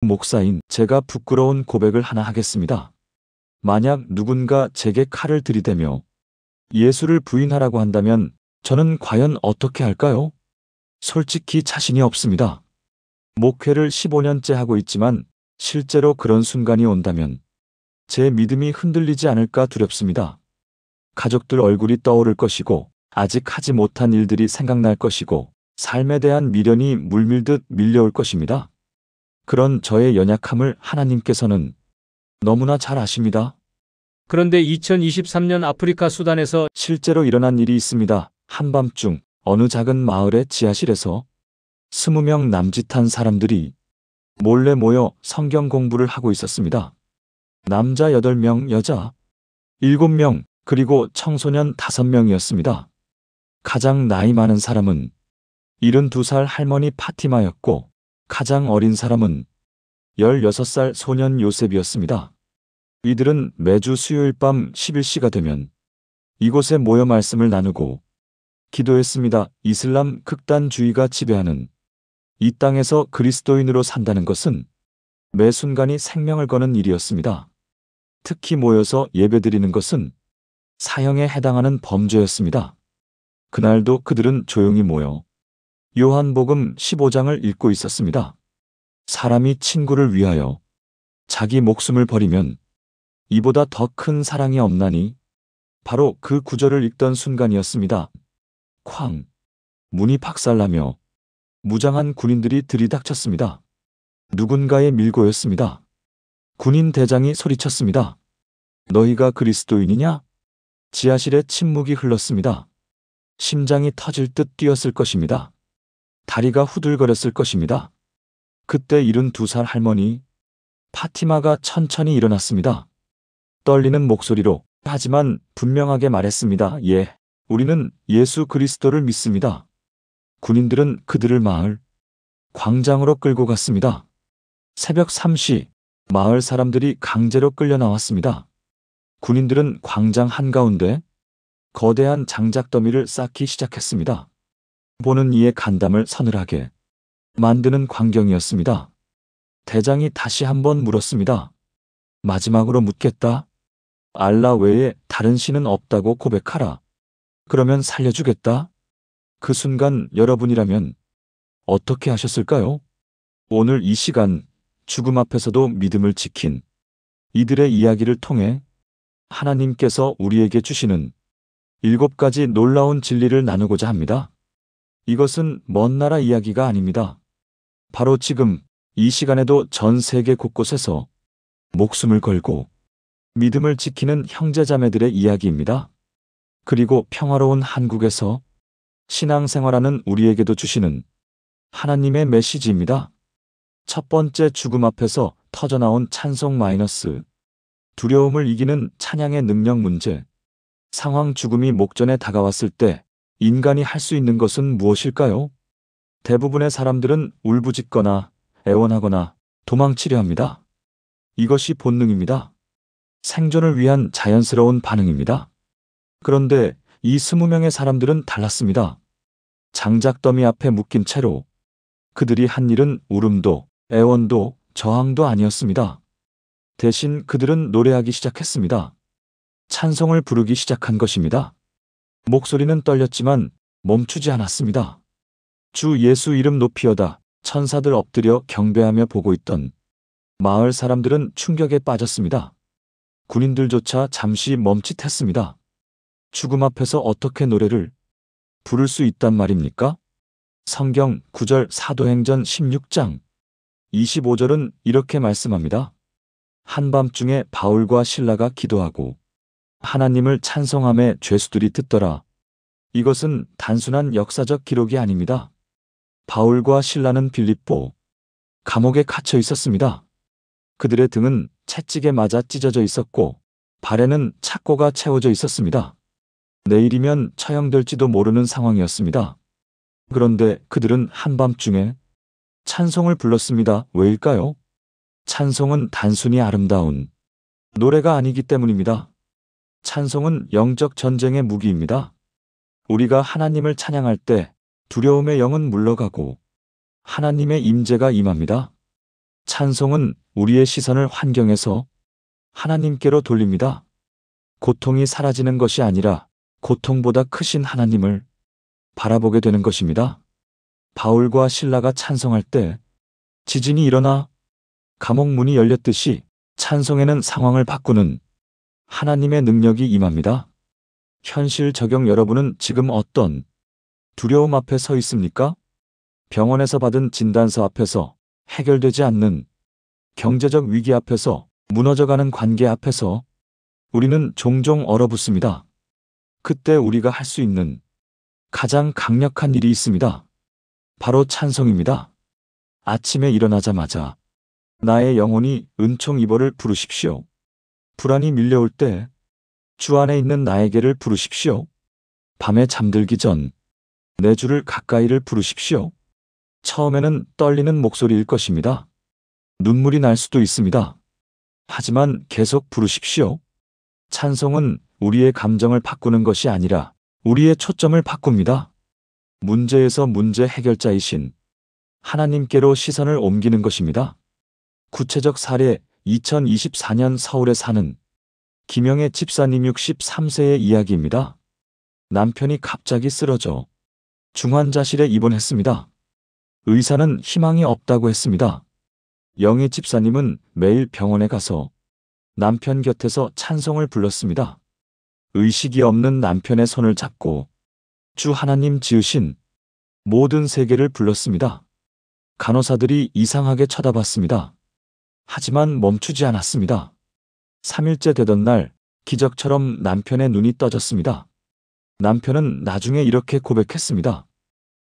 목사인 제가 부끄러운 고백을 하나 하겠습니다. 만약 누군가 제게 칼을 들이대며 예수를 부인하라고 한다면 저는 과연 어떻게 할까요? 솔직히 자신이 없습니다. 목회를 15년째 하고 있지만 실제로 그런 순간이 온다면 제 믿음이 흔들리지 않을까 두렵습니다. 가족들 얼굴이 떠오를 것이고 아직 하지 못한 일들이 생각날 것이고 삶에 대한 미련이 물밀듯 밀려올 것입니다. 그런 저의 연약함을 하나님께서는 너무나 잘 아십니다. 그런데 2023년 아프리카 수단에서 실제로 일어난 일이 있습니다. 한밤중 어느 작은 마을의 지하실에서 20명 남짓한 사람들이 몰래 모여 성경 공부를 하고 있었습니다. 남자 8명, 여자 7명, 그리고 청소년 5명이었습니다. 가장 나이 많은 사람은 72살 할머니 파티마였고 가장 어린 사람은 16살 소년 요셉이었습니다. 이들은 매주 수요일 밤 11시가 되면 이곳에 모여 말씀을 나누고 기도했습니다. 이슬람 극단주의가 지배하는 이 땅에서 그리스도인으로 산다는 것은 매 순간이 생명을 거는 일이었습니다. 특히 모여서 예배드리는 것은 사형에 해당하는 범죄였습니다. 그날도 그들은 조용히 모여 요한복음 15장을 읽고 있었습니다. 사람이 친구를 위하여 자기 목숨을 버리면 이보다 더 큰 사랑이 없나니. 바로 그 구절을 읽던 순간이었습니다. 쾅! 문이 박살나며 무장한 군인들이 들이닥쳤습니다. 누군가의 밀고였습니다. 군인 대장이 소리쳤습니다. 너희가 그리스도인이냐? 지하실에 침묵이 흘렀습니다. 심장이 터질 듯 뛰었을 것입니다. 다리가 후들거렸을 것입니다. 그때 72살 할머니 파티마가 천천히 일어났습니다. 떨리는 목소리로 하지만 분명하게 말했습니다. 예, 우리는 예수 그리스도를 믿습니다. 군인들은 그들을 마을 광장으로 끌고 갔습니다. 새벽 3시 마을 사람들이 강제로 끌려 나왔습니다. 군인들은 광장 한가운데 거대한 장작더미를 쌓기 시작했습니다. 보는 이의 간담을 서늘하게 만드는 광경이었습니다. 대장이 다시 한번 물었습니다. 마지막으로 묻겠다. 알라 외에 다른 신은 없다고 고백하라. 그러면 살려주겠다. 그 순간 여러분이라면 어떻게 하셨을까요? 오늘 이 시간 죽음 앞에서도 믿음을 지킨 이들의 이야기를 통해 하나님께서 우리에게 주시는 7가지 놀라운 진리를 나누고자 합니다. 이것은 먼 나라 이야기가 아닙니다. 바로 지금 이 시간에도 전 세계 곳곳에서 목숨을 걸고 믿음을 지키는 형제자매들의 이야기입니다. 그리고 평화로운 한국에서 신앙생활하는 우리에게도 주시는 하나님의 메시지입니다. 첫 번째, 죽음 앞에서 터져나온 찬송 마이너스. 두려움을 이기는 찬양의 능력 문제. 상황 죽음이 목전에 다가왔을 때 인간이 할 수 있는 것은 무엇일까요? 대부분의 사람들은 울부짖거나 애원하거나 도망치려 합니다. 이것이 본능입니다. 생존을 위한 자연스러운 반응입니다. 그런데 이 20명의 사람들은 달랐습니다. 장작더미 앞에 묶인 채로 그들이 한 일은 울음도 애원도 저항도 아니었습니다. 대신 그들은 노래하기 시작했습니다. 찬송을 부르기 시작한 것입니다. 목소리는 떨렸지만 멈추지 않았습니다. 주 예수 이름 높이어다. 천사들 엎드려 경배하며 보고 있던 마을 사람들은 충격에 빠졌습니다. 군인들조차 잠시 멈칫했습니다. 죽음 앞에서 어떻게 노래를 부를 수 있단 말입니까? 성경 9절 사도행전 16장 25절은 이렇게 말씀합니다. 한밤중에 바울과 실라가 기도하고 하나님을 찬송함에 죄수들이 듣더라. 이것은 단순한 역사적 기록이 아닙니다. 바울과 실라는 빌립보 감옥에 갇혀 있었습니다. 그들의 등은 채찍에 맞아 찢어져 있었고 발에는 착고가 채워져 있었습니다. 내일이면 처형될지도 모르는 상황이었습니다. 그런데 그들은 한밤중에 찬송을 불렀습니다. 왜일까요? 찬송은 단순히 아름다운 노래가 아니기 때문입니다. 찬송은 영적 전쟁의 무기입니다. 우리가 하나님을 찬양할 때 두려움의 영은 물러가고 하나님의 임재가 임합니다. 찬송은 우리의 시선을 환경에서 하나님께로 돌립니다. 고통이 사라지는 것이 아니라 고통보다 크신 하나님을 바라보게 되는 것입니다. 바울과 실라가 찬송할 때 지진이 일어나 감옥 문이 열렸듯이 찬송에는 상황을 바꾸는 하나님의 능력이 임합니다. 현실 적용 여러분은 지금 어떤 두려움 앞에 서 있습니까? 병원에서 받은 진단서 앞에서 해결되지 않는 경제적 위기 앞에서 무너져가는 관계 앞에서 우리는 종종 얼어붙습니다. 그때 우리가 할 수 있는 가장 강력한 일이 있습니다. 바로 찬송입니다. 아침에 일어나자마자 나의 영혼이 은총 이보를 부르십시오. 불안이 밀려올 때 주 안에 있는 나에게를 부르십시오. 밤에 잠들기 전 내 주를 가까이를 부르십시오. 처음에는 떨리는 목소리일 것입니다. 눈물이 날 수도 있습니다. 하지만 계속 부르십시오. 찬송은 우리의 감정을 바꾸는 것이 아니라 우리의 초점을 바꿉니다. 문제에서 문제 해결자이신 하나님께로 시선을 옮기는 것입니다. 구체적 사례 2024년 서울에 사는 김영애 집사님 63세의 이야기입니다. 남편이 갑자기 쓰러져 중환자실에 입원했습니다. 의사는 희망이 없다고 했습니다. 영애 집사님은 매일 병원에 가서 남편 곁에서 찬송을 불렀습니다. 의식이 없는 남편의 손을 잡고 주 하나님 지으신 모든 세계를 불렀습니다. 간호사들이 이상하게 쳐다봤습니다. 하지만 멈추지 않았습니다. 3일째 되던 날 기적처럼 남편의 눈이 떠졌습니다. 남편은 나중에 이렇게 고백했습니다.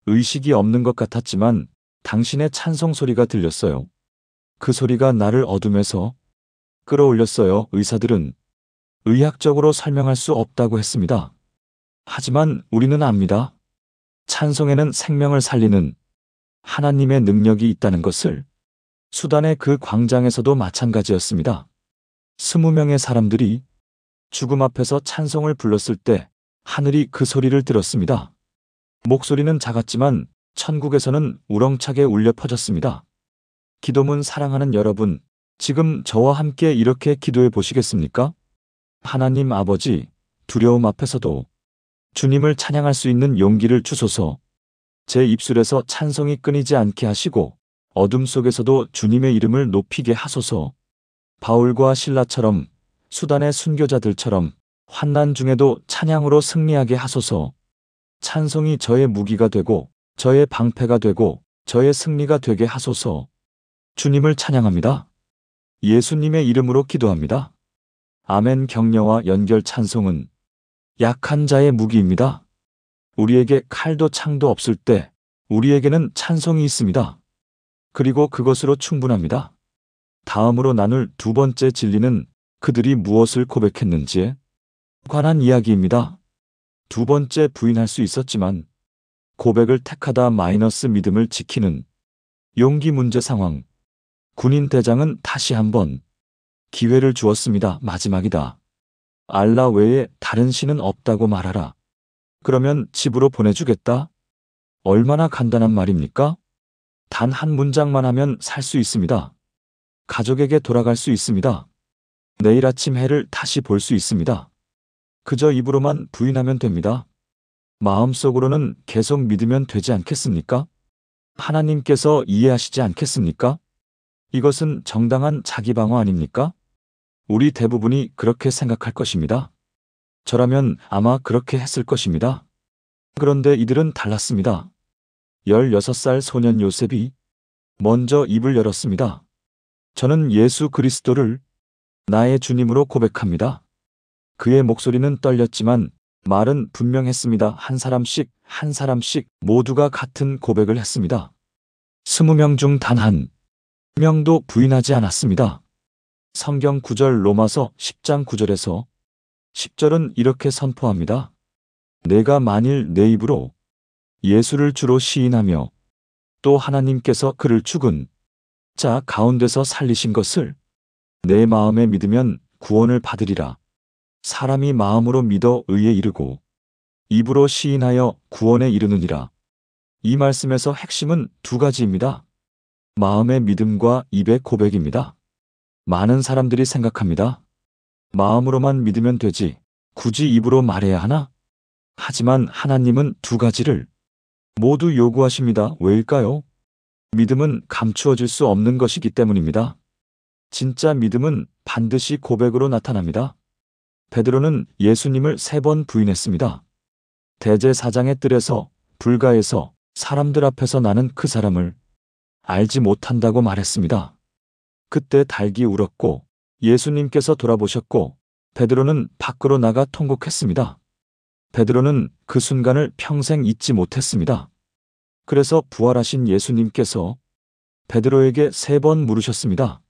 의식이 없는 것 같았지만 당신의 찬송 소리가 들렸어요. 그 소리가 나를 어둠에서 끌어올렸어요. 의사들은 의학적으로 설명할 수 없다고 했습니다. 하지만 우리는 압니다. 찬송에는 생명을 살리는 하나님의 능력이 있다는 것을. 수단의 그 광장에서도 마찬가지였습니다. 20명의 사람들이 죽음 앞에서 찬송을 불렀을 때 하늘이 그 소리를 들었습니다. 목소리는 작았지만 천국에서는 우렁차게 울려 퍼졌습니다. 기도문 사랑하는 여러분, 지금 저와 함께 이렇게 기도해 보시겠습니까? 하나님 아버지, 두려움 앞에서도 주님을 찬양할 수 있는 용기를 주소서. 제 입술에서 찬송이 끊이지 않게 하시고 어둠 속에서도 주님의 이름을 높이게 하소서. 바울과 실라처럼 수단의 순교자들처럼 환난 중에도 찬양으로 승리하게 하소서. 찬송이 저의 무기가 되고 저의 방패가 되고 저의 승리가 되게 하소서. 주님을 찬양합니다. 예수님의 이름으로 기도합니다. 아멘. 격려와 연결. 찬송은 약한 자의 무기입니다. 우리에게 칼도 창도 없을 때 우리에게는 찬송이 있습니다. 그리고 그것으로 충분합니다. 다음으로 나눌 두 번째 진리는 그들이 무엇을 고백했는지에 관한 이야기입니다. 두 번째, 부인할 수 있었지만 고백을 택하다 마이너스 믿음을 지키는 용기 문제 상황. 군인 대장은 다시 한번 기회를 주었습니다. 마지막이다. 알라 외에 다른 신은 없다고 말하라. 그러면 집으로 보내주겠다. 얼마나 간단한 말입니까? 단 한 문장만 하면 살 수 있습니다. 가족에게 돌아갈 수 있습니다. 내일 아침 해를 다시 볼 수 있습니다. 그저 입으로만 부인하면 됩니다. 마음속으로는 계속 믿으면 되지 않겠습니까? 하나님께서 이해하시지 않겠습니까? 이것은 정당한 자기 방어 아닙니까? 우리 대부분이 그렇게 생각할 것입니다. 저라면 아마 그렇게 했을 것입니다. 그런데 이들은 달랐습니다. 16살 소년 요셉이 먼저 입을 열었습니다. 저는 예수 그리스도를 나의 주님으로 고백합니다. 그의 목소리는 떨렸지만 말은 분명했습니다. 한 사람씩 모두가 같은 고백을 했습니다. 20명 중 단 한 명도 부인하지 않았습니다. 성경 구절 로마서 10장 9절에서 10절은 이렇게 선포합니다. 내가 만일 내 입으로 예수를 주로 시인하며 또 하나님께서 그를 죽은 자 가운데서 살리신 것을 내 마음에 믿으면 구원을 받으리라. 사람이 마음으로 믿어 의에 이르고 입으로 시인하여 구원에 이르느니라. 이 말씀에서 핵심은 두 가지입니다. 마음의 믿음과 입의 고백입니다. 많은 사람들이 생각합니다. 마음으로만 믿으면 되지, 굳이 입으로 말해야 하나? 하지만 하나님은 두 가지를 모두 요구하십니다. 왜일까요? 믿음은 감추어질 수 없는 것이기 때문입니다. 진짜 믿음은 반드시 고백으로 나타납니다. 베드로는 예수님을 3번 부인했습니다. 대제사장의 뜰에서, 불가에서, 사람들 앞에서 나는 그 사람을 알지 못한다고 말했습니다. 그때 닭이 울었고 예수님께서 돌아보셨고 베드로는 밖으로 나가 통곡했습니다. 베드로는 그 순간을 평생 잊지 못했습니다. 그래서 부활하신 예수님께서 베드로에게 3번 물으셨습니다.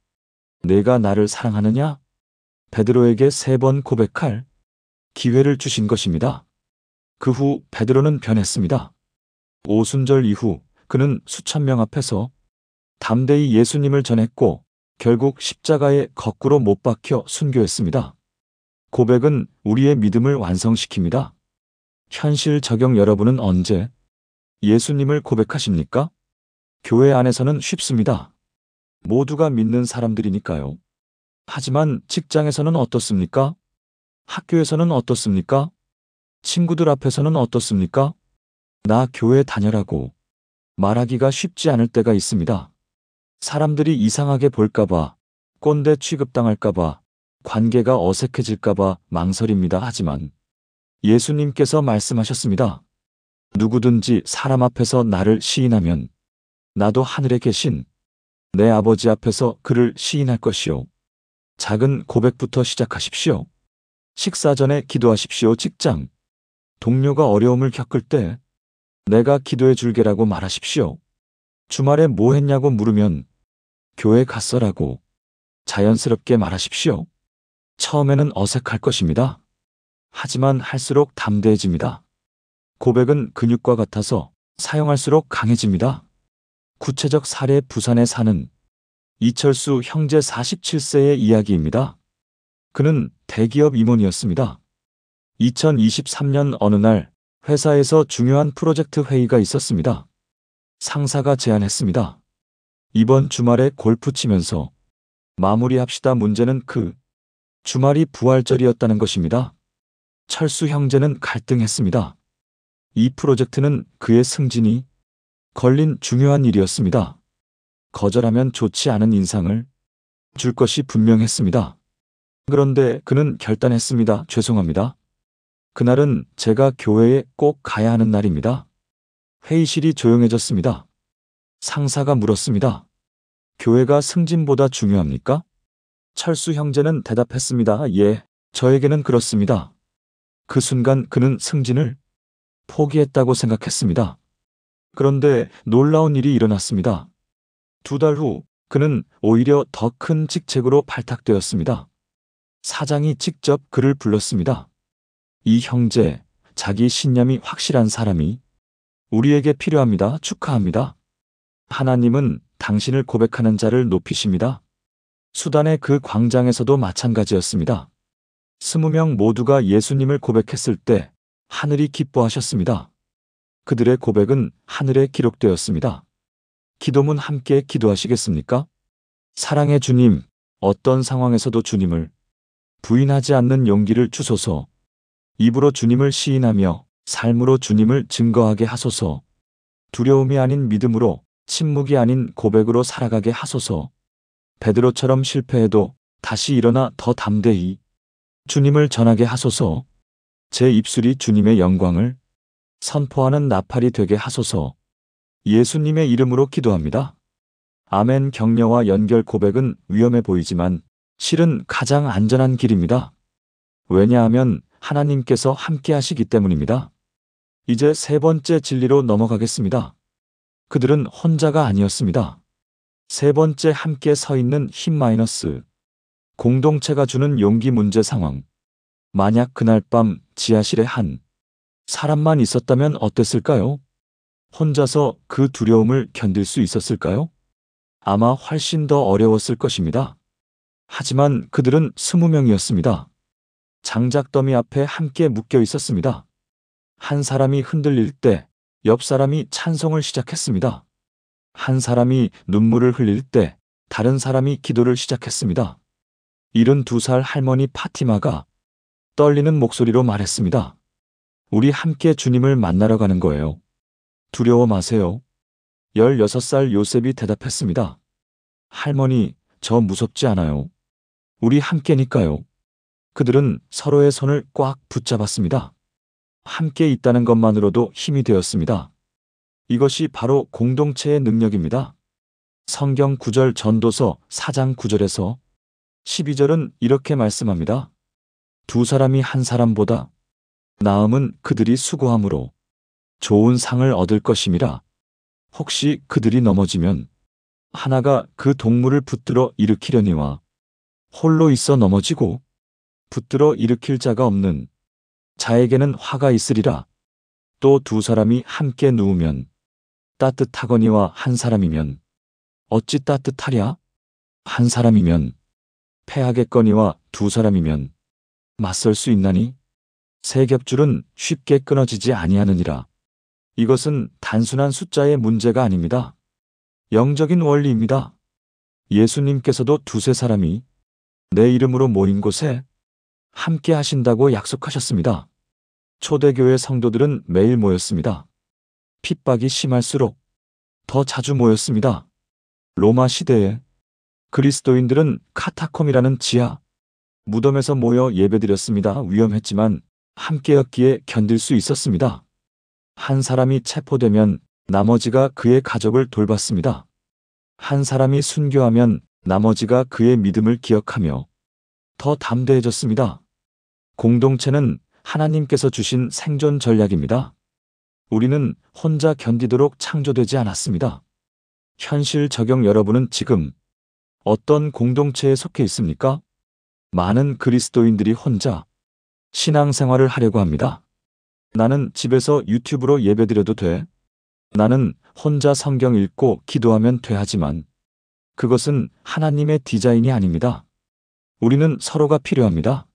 내가 나를 사랑하느냐? 베드로에게 3번 고백할 기회를 주신 것입니다. 그 후 베드로는 변했습니다. 오순절 이후 그는 수천 명 앞에서 담대히 예수님을 전했고 결국 십자가에 거꾸로 못 박혀 순교했습니다. 고백은 우리의 믿음을 완성시킵니다. 현실 적용. 여러분은 언제 예수님을 고백하십니까? 교회 안에서는 쉽습니다. 모두가 믿는 사람들이니까요. 하지만 직장에서는 어떻습니까? 학교에서는 어떻습니까? 친구들 앞에서는 어떻습니까? 나 교회 다녀라고 말하기가 쉽지 않을 때가 있습니다. 사람들이 이상하게 볼까봐, 꼰대 취급당할까봐, 관계가 어색해질까봐 망설입니다. 하지만 예수님께서 말씀하셨습니다. 누구든지 사람 앞에서 나를 시인하면 나도 하늘에 계신 내 아버지 앞에서 그를 시인할 것이요. 작은 고백부터 시작하십시오. 식사 전에 기도하십시오. 직장 동료가 어려움을 겪을 때 내가 기도해 줄게라고 말하십시오. 주말에 뭐 했냐고 물으면 교회 갔어라고 자연스럽게 말하십시오. 처음에는 어색할 것입니다. 하지만 할수록 담대해집니다. 고백은 근육과 같아서 사용할수록 강해집니다. 구체적 사례. 부산에 사는 이철수 형제 47세의 이야기입니다. 그는 대기업 임원이었습니다. 2023년 어느 날 회사에서 중요한 프로젝트 회의가 있었습니다. 상사가 제안했습니다. 이번 주말에 골프 치면서 마무리합시다. 문제는 그 주말이 부활절이었다는 것입니다. 철수 형제는 갈등했습니다. 이 프로젝트는 그의 승진이 걸린 중요한 일이었습니다. 거절하면 좋지 않은 인상을 줄 것이 분명했습니다. 그런데 그는 결단했습니다. 죄송합니다. 그날은 제가 교회에 꼭 가야 하는 날입니다. 회의실이 조용해졌습니다. 상사가 물었습니다. 교회가 승진보다 중요합니까? 철수 형제는 대답했습니다. 예, 저에게는 그렇습니다. 그 순간 그는 승진을 포기했다고 생각했습니다. 그런데 놀라운 일이 일어났습니다. 2달 후 그는 오히려 더 큰 직책으로 발탁되었습니다. 사장이 직접 그를 불렀습니다. 이 형제, 자기 신념이 확실한 사람이 우리에게 필요합니다. 축하합니다. 하나님은 당신을 고백하는 자를 높이십니다. 수단의 그 광장에서도 마찬가지였습니다. 20명 모두가 예수님을 고백했을 때 하늘이 기뻐하셨습니다. 그들의 고백은 하늘에 기록되었습니다. 기도문 함께 기도하시겠습니까? 사랑의 주님, 어떤 상황에서도 주님을 부인하지 않는 용기를 주소서. 입으로 주님을 시인하며 삶으로 주님을 증거하게 하소서. 두려움이 아닌 믿음으로, 침묵이 아닌 고백으로 살아가게 하소서. 베드로처럼 실패해도 다시 일어나 더 담대히 주님을 전하게 하소서. 제 입술이 주님의 영광을 선포하는 나팔이 되게 하소서. 예수님의 이름으로 기도합니다. 아멘. 격려와 연결. 고백은 위험해 보이지만 실은 가장 안전한 길입니다. 왜냐하면 하나님께서 함께 하시기 때문입니다. 이제 3번째 진리로 넘어가겠습니다. 그들은 혼자가 아니었습니다. 3번째 함께 서 있는 힘 마이너스. 공동체가 주는 용기. 문제 상황. 만약 그날 밤 지하실에 한 사람만 있었다면 어땠을까요? 혼자서 그 두려움을 견딜 수 있었을까요? 아마 훨씬 더 어려웠을 것입니다. 하지만 그들은 20명이었습니다. 장작더미 앞에 함께 묶여 있었습니다. 한 사람이 흔들릴 때 옆 사람이 찬송을 시작했습니다. 한 사람이 눈물을 흘릴 때 다른 사람이 기도를 시작했습니다. 72살 할머니 파티마가 떨리는 목소리로 말했습니다. 우리 함께 주님을 만나러 가는 거예요. 두려워 마세요. 16살 요셉이 대답했습니다. 할머니, 저 무섭지 않아요. 우리 함께니까요. 그들은 서로의 손을 꽉 붙잡았습니다. 함께 있다는 것만으로도 힘이 되었습니다. 이것이 바로 공동체의 능력입니다. 성경 구절 전도서 4장 9절에서 12절은 이렇게 말씀합니다. 두 사람이 한 사람보다 나음은 그들이 수고함으로 좋은 상을 얻을 것임이라. 혹시 그들이 넘어지면 하나가 그 동물을 붙들어 일으키려니와 홀로 있어 넘어지고 붙들어 일으킬 자가 없는 자에게는 화가 있으리라. 또 두 사람이 함께 누우면 따뜻하거니와 한 사람이면 어찌 따뜻하랴? 한 사람이면 패하겠거니와 두 사람이면 맞설 수 있나니? 세 겹줄은 쉽게 끊어지지 아니하느니라. 이것은 단순한 숫자의 문제가 아닙니다. 영적인 원리입니다. 예수님께서도 두세 사람이 내 이름으로 모인 곳에 함께 하신다고 약속하셨습니다. 초대교회 성도들은 매일 모였습니다. 핍박이 심할수록 더 자주 모였습니다. 로마 시대에 그리스도인들은 카타콤이라는 지하 무덤에서 모여 예배드렸습니다. 위험했지만 함께였기에 견딜 수 있었습니다. 한 사람이 체포되면 나머지가 그의 가족을 돌봤습니다. 한 사람이 순교하면 나머지가 그의 믿음을 기억하며 더 담대해졌습니다. 공동체는 하나님께서 주신 생존 전략입니다. 우리는 혼자 견디도록 창조되지 않았습니다. 현실 적용 여러분은 지금 어떤 공동체에 속해 있습니까? 많은 그리스도인들이 혼자 신앙생활을 하려고 합니다. 나는 집에서 유튜브로 예배드려도 돼. 나는 혼자 성경 읽고 기도하면 돼 하지만 그것은 하나님의 디자인이 아닙니다. 우리는 서로가 필요합니다.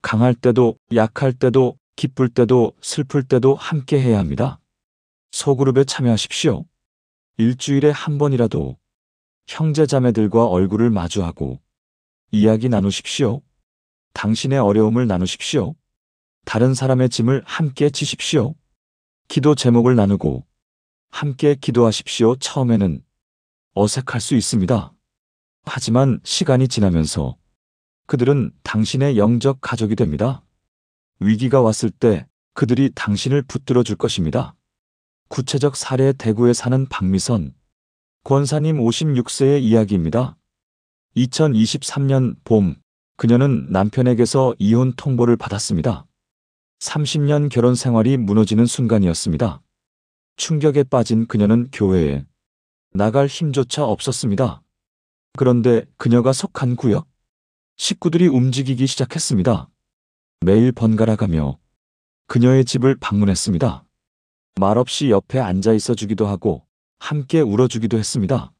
강할 때도 약할 때도 기쁠 때도 슬플 때도 함께 해야 합니다. 소그룹에 참여하십시오. 일주일에 한 번이라도 형제자매들과 얼굴을 마주하고 이야기 나누십시오. 당신의 어려움을 나누십시오. 다른 사람의 짐을 함께 지십시오. 기도 제목을 나누고 함께 기도하십시오. 처음에는 어색할 수 있습니다. 하지만 시간이 지나면서 그들은 당신의 영적 가족이 됩니다. 위기가 왔을 때 그들이 당신을 붙들어 줄 것입니다. 구체적 사례 대구에 사는 박미선 권사님 56세의 이야기입니다. 2023년 봄, 그녀는 남편에게서 이혼 통보를 받았습니다. 30년 결혼 생활이 무너지는 순간이었습니다. 충격에 빠진 그녀는 교회에 나갈 힘조차 없었습니다. 그런데 그녀가 속한 구역, 식구들이 움직이기 시작했습니다. 매일 번갈아 가며 그녀의 집을 방문했습니다. 말없이 옆에 앉아 있어 주기도 하고 함께 울어주기도 했습니다.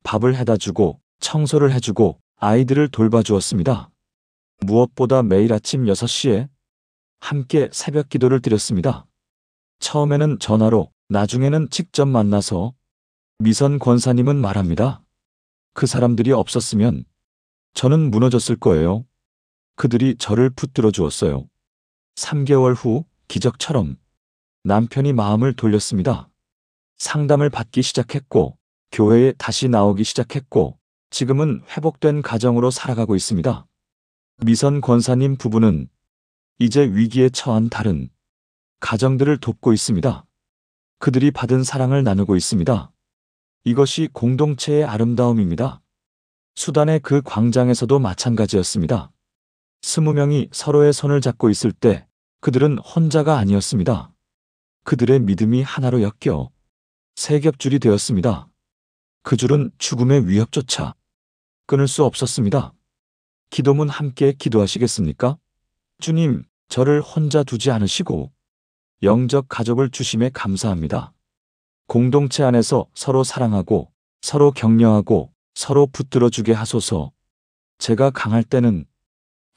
밥을 해다 주고 청소를 해주고 아이들을 돌봐주었습니다. 무엇보다 매일 아침 6시에 함께 새벽 기도를 드렸습니다. 처음에는 전화로, 나중에는 직접 만나서 미선 권사님은 말합니다. 그 사람들이 없었으면 저는 무너졌을 거예요. 그들이 저를 붙들어 주었어요. 3개월 후 기적처럼 남편이 마음을 돌렸습니다. 상담을 받기 시작했고 교회에 다시 나오기 시작했고 지금은 회복된 가정으로 살아가고 있습니다. 미선 권사님 부부는 이제 위기에 처한 다른 가정들을 돕고 있습니다. 그들이 받은 사랑을 나누고 있습니다. 이것이 공동체의 아름다움입니다. 수단의 그 광장에서도 마찬가지였습니다. 20명이 서로의 손을 잡고 있을 때 그들은 혼자가 아니었습니다. 그들의 믿음이 하나로 엮여 세 겹줄이 되었습니다. 그 줄은 죽음의 위협조차 끊을 수 없었습니다. 기도문 함께 기도하시겠습니까? 주님, 저를 혼자 두지 않으시고 영적 가족을 주심에 감사합니다. 공동체 안에서 서로 사랑하고 서로 격려하고 서로 붙들어주게 하소서. 제가 강할 때는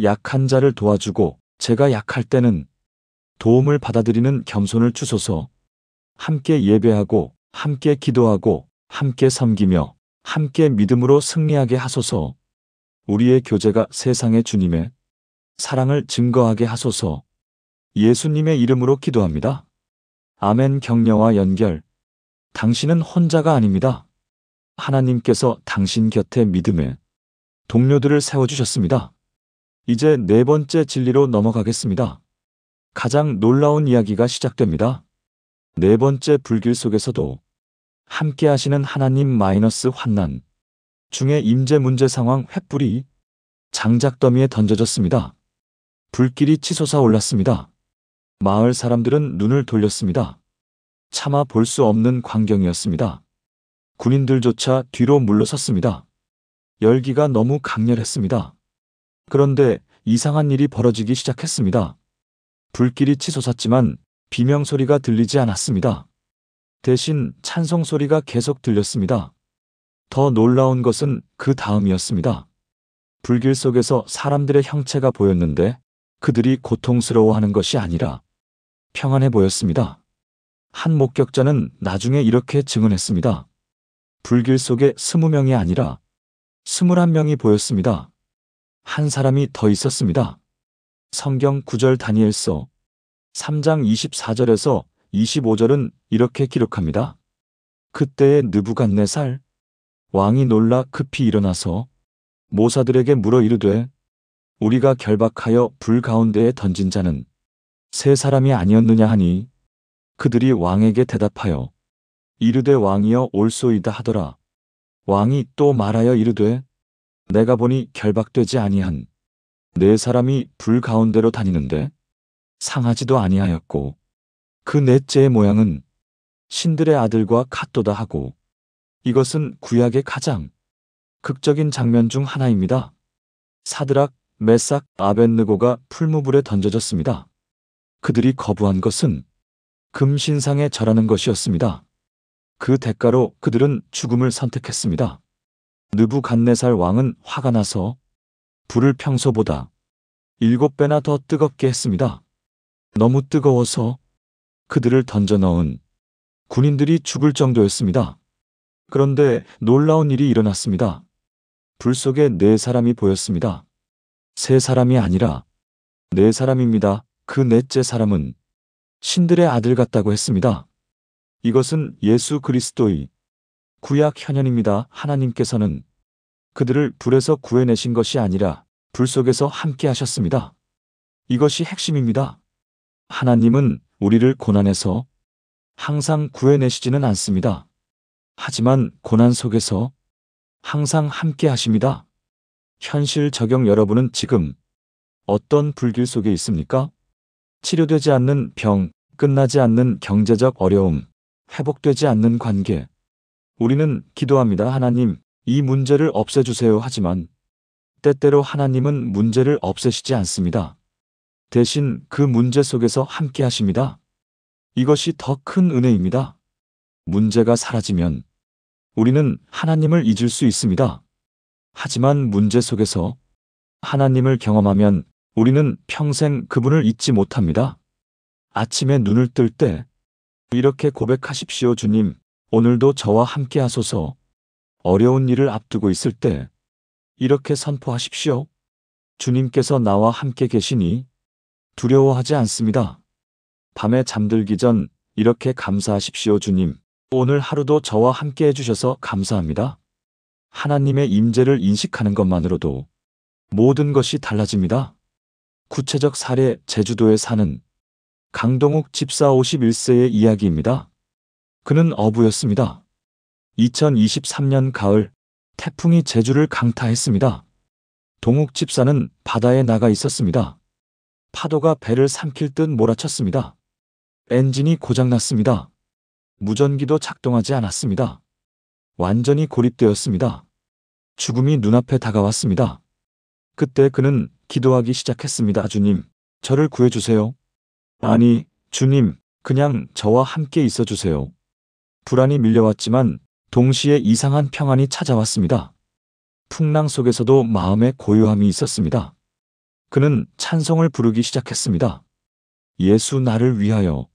약한 자를 도와주고 제가 약할 때는 도움을 받아들이는 겸손을 주소서. 함께 예배하고 함께 기도하고 함께 섬기며 함께 믿음으로 승리하게 하소서. 우리의 교제가 세상의 주님의 사랑을 증거하게 하소서. 예수님의 이름으로 기도합니다. 아멘. 격려와 연결. 당신은 혼자가 아닙니다. 하나님께서 당신 곁에 믿음의 동료들을 세워주셨습니다. 이제 네 번째 진리로 넘어가겠습니다. 가장 놀라운 이야기가 시작됩니다. 네 번째 불길 속에서도 함께 하시는 하나님 마이너스 환난 중에 임재 문제 상황 횃불이 장작 더미에 던져졌습니다. 불길이 치솟아 올랐습니다. 마을 사람들은 눈을 돌렸습니다. 차마 볼 수 없는 광경이었습니다. 군인들조차 뒤로 물러섰습니다. 열기가 너무 강렬했습니다. 그런데 이상한 일이 벌어지기 시작했습니다. 불길이 치솟았지만 비명소리가 들리지 않았습니다. 대신 찬송소리가 계속 들렸습니다. 더 놀라운 것은 그 다음이었습니다. 불길 속에서 사람들의 형체가 보였는데 그들이 고통스러워하는 것이 아니라 평안해 보였습니다. 한 목격자는 나중에 이렇게 증언했습니다. 불길 속에 20명이 아니라 21명이 보였습니다. 한 사람이 더 있었습니다. 성경 구절 다니엘서 3장 24절에서 25절은 이렇게 기록합니다. 그때에 느부갓네살 왕이 놀라 급히 일어나서 모사들에게 물어 이르되 우리가 결박하여 불 가운데에 던진 자는 세 사람이 아니었느냐 하니 그들이 왕에게 대답하여 이르되 왕이여 올소이다 하더라. 왕이 또 말하여 이르되 내가 보니 결박되지 아니한 네 사람이 불 가운데로 다니는데 상하지도 아니하였고 그 넷째의 모양은 신들의 아들과 같도다 하고 이것은 구약의 가장 극적인 장면 중 하나입니다. 사드락, 메삭, 아벳느고가 풀무불에 던져졌습니다. 그들이 거부한 것은 금신상에 절하는 것이었습니다. 그 대가로 그들은 죽음을 선택했습니다. 느부갓네살 왕은 화가 나서 불을 평소보다 7배나 더 뜨겁게 했습니다. 너무 뜨거워서 그들을 던져 넣은 군인들이 죽을 정도였습니다. 그런데 놀라운 일이 일어났습니다. 불 속에 네 사람이 보였습니다. 세 사람이 아니라 네 사람입니다. 그 넷째 사람은 신들의 아들 같다고 했습니다. 이것은 예수 그리스도의 구약 현현입니다. 하나님께서는 그들을 불에서 구해내신 것이 아니라 불 속에서 함께 하셨습니다. 이것이 핵심입니다. 하나님은 우리를 고난에서 항상 구해내시지는 않습니다. 하지만 고난 속에서 항상 함께 하십니다. 현실 적용. 여러분은 지금 어떤 불길 속에 있습니까? 치료되지 않는 병, 끝나지 않는 경제적 어려움, 회복되지 않는 관계. 우리는 기도합니다. 하나님, 이 문제를 없애주세요. 하지만 때때로 하나님은 문제를 없애시지 않습니다. 대신 그 문제 속에서 함께 하십니다. 이것이 더 큰 은혜입니다. 문제가 사라지면 우리는 하나님을 잊을 수 있습니다. 하지만 문제 속에서 하나님을 경험하면 우리는 평생 그분을 잊지 못합니다. 아침에 눈을 뜰 때 이렇게 고백하십시오. 주님, 오늘도 저와 함께 하소서. 어려운 일을 앞두고 있을 때 이렇게 선포하십시오. 주님께서 나와 함께 계시니 두려워하지 않습니다. 밤에 잠들기 전 이렇게 감사하십시오. 주님, 오늘 하루도 저와 함께 해주셔서 감사합니다. 하나님의 임재를 인식하는 것만으로도 모든 것이 달라집니다. 구체적 사례. 제주도에 사는 강동욱 집사 51세의 이야기입니다. 그는 어부였습니다. 2023년 가을 태풍이 제주를 강타했습니다. 동욱 집사는 바다에 나가 있었습니다. 파도가 배를 삼킬 듯 몰아쳤습니다. 엔진이 고장났습니다. 무전기도 작동하지 않았습니다. 완전히 고립되었습니다. 죽음이 눈앞에 다가왔습니다. 그때 그는 기도하기 시작했습니다. 주님, 저를 구해주세요. 아니, 주님, 그냥 저와 함께 있어주세요. 불안이 밀려왔지만 동시에 이상한 평안이 찾아왔습니다. 풍랑 속에서도 마음의 고요함이 있었습니다. 그는 찬송을 부르기 시작했습니다. 예수 나를 위하여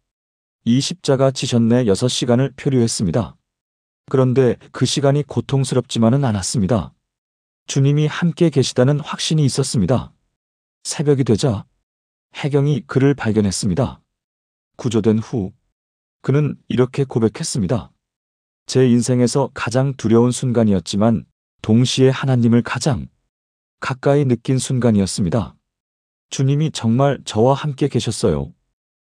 이 십자가 지셨네. 6시간을 표류했습니다. 그런데 그 시간이 고통스럽지만은 않았습니다. 주님이 함께 계시다는 확신이 있었습니다. 새벽이 되자 해경이 그를 발견했습니다. 구조된 후 그는 이렇게 고백했습니다. 제 인생에서 가장 두려운 순간이었지만 동시에 하나님을 가장 가까이 느낀 순간이었습니다. 주님이 정말 저와 함께 계셨어요.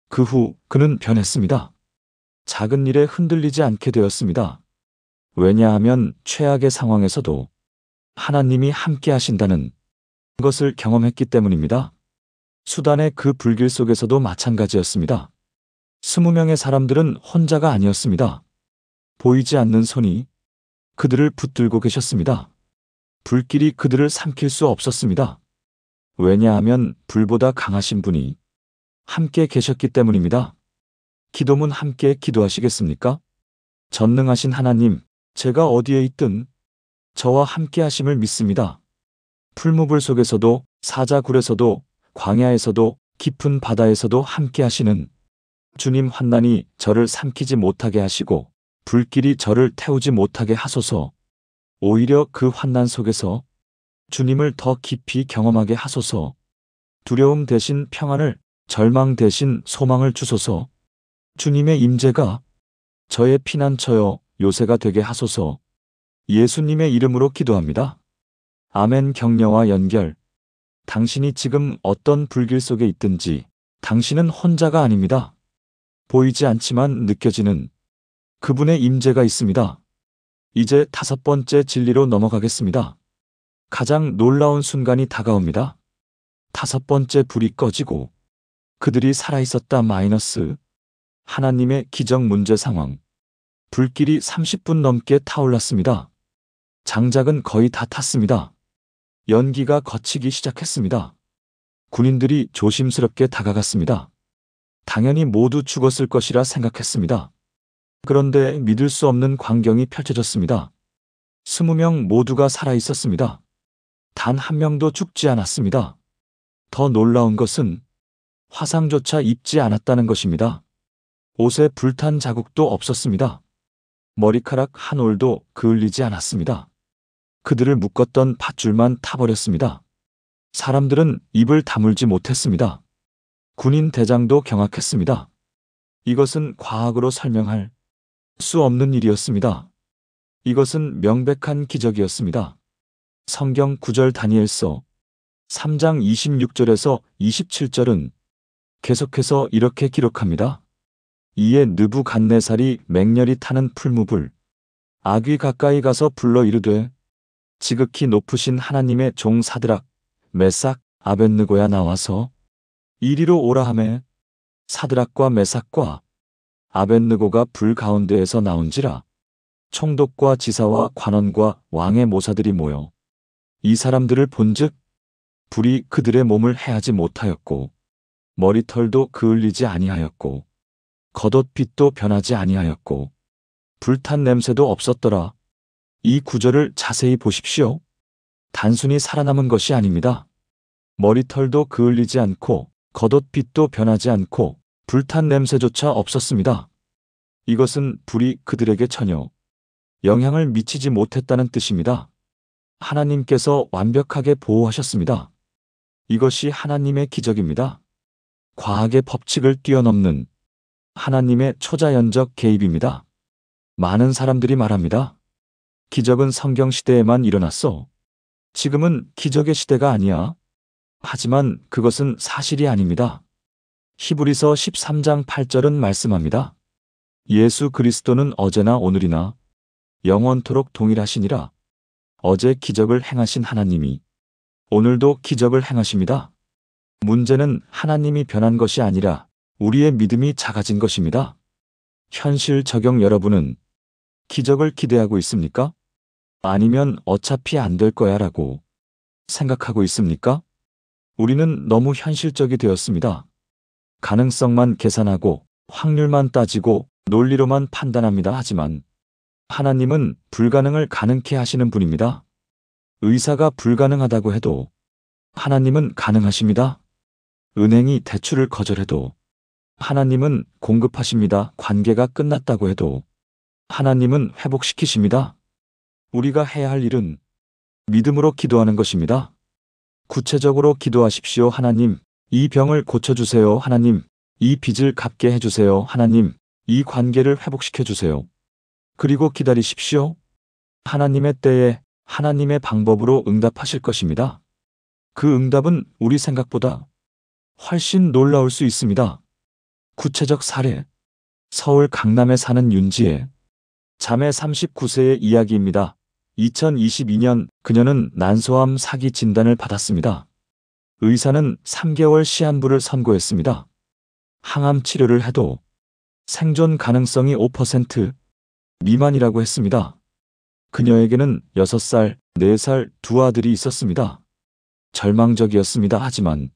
그 후 그는 변했습니다. 작은 일에 흔들리지 않게 되었습니다. 왜냐하면 최악의 상황에서도 하나님이 함께 하신다는 것을 경험했기 때문입니다. 수단의 그 불길 속에서도 마찬가지였습니다. 20명의 사람들은 혼자가 아니었습니다. 보이지 않는 손이 그들을 붙들고 계셨습니다. 불길이 그들을 삼킬 수 없었습니다. 왜냐하면 불보다 강하신 분이 함께 계셨기 때문입니다. 기도문 함께 기도하시겠습니까? 전능하신 하나님, 제가 어디에 있든 저와 함께 하심을 믿습니다. 풀무불 속에서도 사자굴에서도 광야에서도 깊은 바다에서도 함께 하시는 주님, 환난이 저를 삼키지 못하게 하시고 불길이 저를 태우지 못하게 하소서. 오히려 그 환난 속에서 주님을 더 깊이 경험하게 하소서. 두려움 대신 평안을, 절망 대신 소망을 주소서. 주님의 임재가 저의 피난처여 요새가 되게 하소서. 예수님의 이름으로 기도합니다. 아멘. 격려와 연결. 당신이 지금 어떤 불길 속에 있든지 당신은 혼자가 아닙니다. 보이지 않지만 느껴지는 그분의 임재가 있습니다. 이제 5번째 진리로 넘어가겠습니다. 가장 놀라운 순간이 다가옵니다. 5번째 불이 꺼지고 그들이 살아있었다 마이너스 하나님의 기적 문제 상황. 불길이 30분 넘게 타올랐습니다. 장작은 거의 다 탔습니다. 연기가 거치기 시작했습니다. 군인들이 조심스럽게 다가갔습니다. 당연히 모두 죽었을 것이라 생각했습니다. 그런데 믿을 수 없는 광경이 펼쳐졌습니다. 20명 모두가 살아있었습니다. 단 한 명도 죽지 않았습니다. 더 놀라운 것은 화상조차 입지 않았다는 것입니다. 옷에 불탄 자국도 없었습니다. 머리카락 한 올도 그을리지 않았습니다. 그들을 묶었던 밧줄만 타버렸습니다. 사람들은 입을 다물지 못했습니다. 군인 대장도 경악했습니다. 이것은 과학으로 설명할 수 없는 일이었습니다. 이것은 명백한 기적이었습니다. 성경 구절 다니엘서 3장 26절에서 27절은 계속해서 이렇게 기록합니다. 이에 느부갓네살이 맹렬히 타는 풀무불 아귀 가까이 가서 불러 이르되 지극히 높으신 하나님의 종 사드락 메삭 아벳느고야 나와서 이리로 오라 하매 사드락과 메삭과 아벳느고가 불 가운데에서 나온지라 총독과 지사와 관원과 왕의 모사들이 모여 이 사람들을 본즉 불이 그들의 몸을 해하지 못하였고 머리털도 그을리지 아니하였고 겉옷빛도 변하지 아니하였고 불탄 냄새도 없었더라. 이 구절을 자세히 보십시오. 단순히 살아남은 것이 아닙니다. 머리털도 그을리지 않고 겉옷빛도 변하지 않고 불탄 냄새조차 없었습니다. 이것은 불이 그들에게 전혀 영향을 미치지 못했다는 뜻입니다. 하나님께서 완벽하게 보호하셨습니다. 이것이 하나님의 기적입니다. 과학의 법칙을 뛰어넘는 하나님의 초자연적 개입입니다. 많은 사람들이 말합니다. 기적은 성경 시대에만 일어났어. 지금은 기적의 시대가 아니야. 하지만 그것은 사실이 아닙니다. 히브리서 13장 8절은 말씀합니다. 예수 그리스도는 어제나 오늘이나 영원토록 동일하시니라. 어제 기적을 행하신 하나님이 오늘도 기적을 행하십니다. 문제는 하나님이 변한 것이 아니라 우리의 믿음이 작아진 것입니다. 현실 적용. 여러분은 기적을 기대하고 있습니까? 아니면 어차피 안 될 거야 라고 생각하고 있습니까? 우리는 너무 현실적이 되었습니다. 가능성만 계산하고 확률만 따지고 논리로만 판단합니다. 하지만 하나님은 불가능을 가능케 하시는 분입니다. 의사가 불가능하다고 해도 하나님은 가능하십니다. 은행이 대출을 거절해도 하나님은 공급하십니다. 관계가 끝났다고 해도 하나님은 회복시키십니다. 우리가 해야 할 일은 믿음으로 기도하는 것입니다. 구체적으로 기도하십시오. 하나님, 이 병을 고쳐주세요. 하나님, 이 빚을 갚게 해주세요. 하나님, 이 관계를 회복시켜주세요. 그리고 기다리십시오. 하나님의 때에 하나님의 방법으로 응답하실 것입니다. 그 응답은 우리 생각보다 훨씬 놀라울 수 있습니다. 구체적 사례. 서울 강남에 사는 윤지혜. 자매 39세의 이야기입니다. 2022년 그녀는 난소암 사기 진단을 받았습니다. 의사는 3개월 시한부를 선고했습니다. 항암 치료를 해도 생존 가능성이 5% 미만이라고 했습니다. 그녀에게는 6살, 4살 두 아들이 있었습니다. 절망적이었습니다. 하지만